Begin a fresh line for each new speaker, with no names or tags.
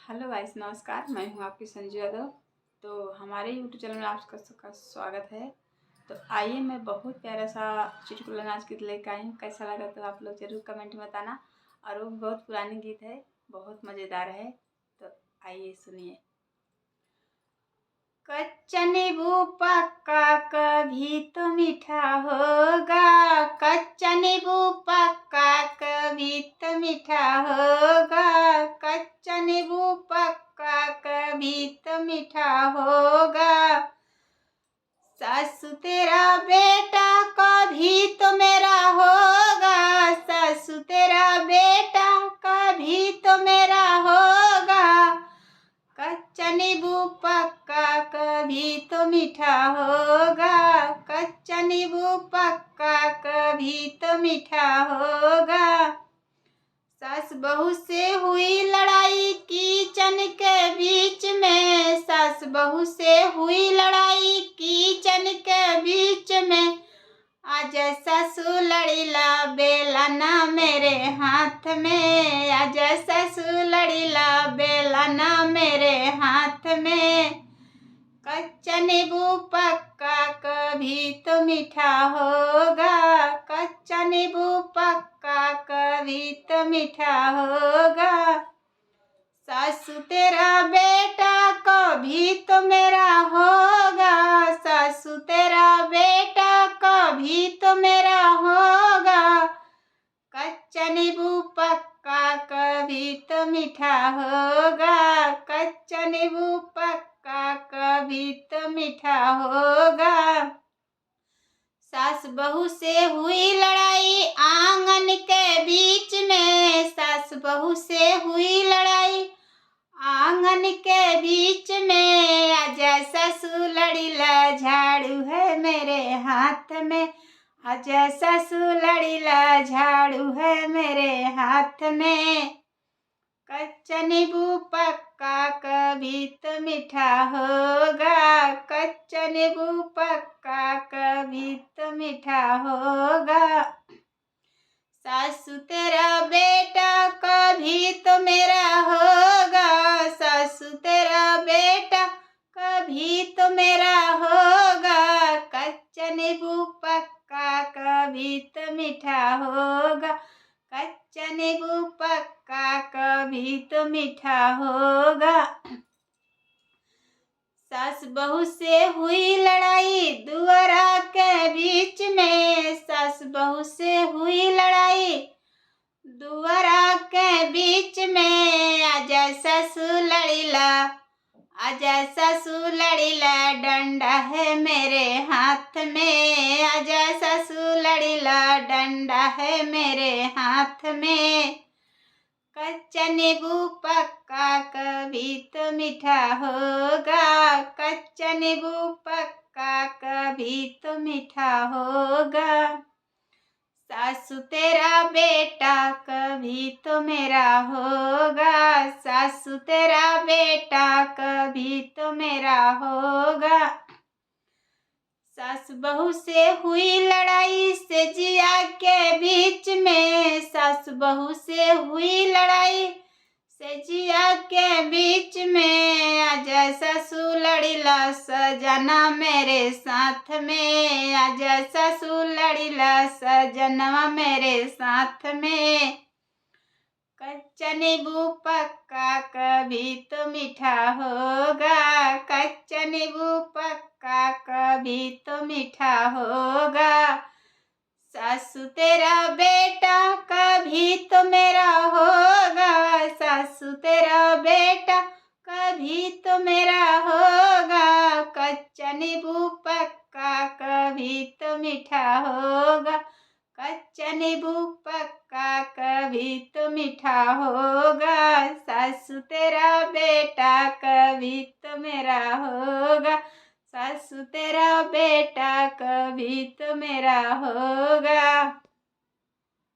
Hello guys, नमस्कार। मैं हूं आपकी संजू यादव। तो हमारे यूट्यूब चैनल में आपका सबका स्वागत है। तो आइए, मैं बहुत प्यारा सा चुटकुला नाच गीत लेकर आई हूँ। कैसा लगा तो आप लोग ज़रूर कमेंट में बताना। और वो बहुत पुरानी गीत है, बहुत मज़ेदार है। तो आइए सुनिए। कच्चा नींबू पक्का कभी तो मीठा होगा। कच्चा नींबू पक्का कभी तो मीठा होगा। कच्चा नींबू पक्का कभी तो मीठा होगा। सासू तेरा बेटा कभी तो मेरा होगा। सासू तेरा बेटा कभी तो मेरा होगा। कच्चा नींबू पक्का कभी तो मीठा होगा। कच्चा नींबू पक्का कभी तो मीठा होगा। सास बहू से हुई लड़ाई किचन के बीच में। सास बहू से हुई लड़ाई किचन के बीच में। आज सासू लड़ीला बेलना मेरे हाथ में। आज सासू लड़ीला बेलना मेरे हाथ में। कच्चा नींबू पक्का कभी तो मीठा होगा। कच्चा नींबू पक्का कभी तो मीठा होगा। सासू तेरा बेटा कभी तो मेरा होगा। सासू तेरा बेटा कभी तो मेरा होगा। कच्चा नींबू पक्का कभी तो मीठा होगा। कच्चा नींबू पक्का कभी तो मीठा होगा। सास बहू से हुई लड़ाई आंगन के बीच में। सास बहू से हुई लड़ाई आंगन के बीच में। आजा सासू लड़ीला झाड़ू है मेरे हाथ में। आजा सासू लड़ीला झाड़ू है मेरे हाथ में। कच्चा नींबू पक्का कभी तो मीठा होगा। कच्चा नींबू पक्का कभी तो मीठा होगा। सासू तेरा बेटा कभी तो मेरा होगा। सासू तेरा बेटा कभी तो मेरा होगा। कच्चा नींबू पक्का कभी तो मीठा होगा। कच्चा नींबू पक्का कभी तो मीठा होगा। सास बहू से हुई लड़ाई दुआरा के बीच में। सास बहू से हुई लड़ाई दुआरा के बीच में। आजा सासू लड़ीला आजा सासू लड़ीला डंडा है मेरे हाथ में। आजा सासू लड़ीला डंडा है मेरे हाथ में। कच्चा नींबू पक्का कभी तो मीठा होगा। कच्चा नींबू पक्का कभी तो मीठा होगा। सासू तेरा बेटा कभी तो मेरा होगा। सासू तेरा बेटा कभी तो मेरा होगा। सास बहू से हुई लड़ाई से जिया के बीच में। सास बहू से हुई लड़ाई से जिया के बीच में। आजा सासू लड़ीला सजना मेरे साथ में। आजा सासू लड़ीला सजनवा मेरे साथ में। कच्चा नींबू पक्का कभी तो मीठा होगा। कच्चा नींबू पक्का कभी तो मीठा होगा। सासू तेरा बेटा कभी तो मेरा होगा। सासू तेरा बेटा कभी तो मेरा होगा। कच्चा नींबू पक्का कभी तो मीठा होगा। कच्चा नींबू पक्का कभी तो मीठा होगा। सासू तेरा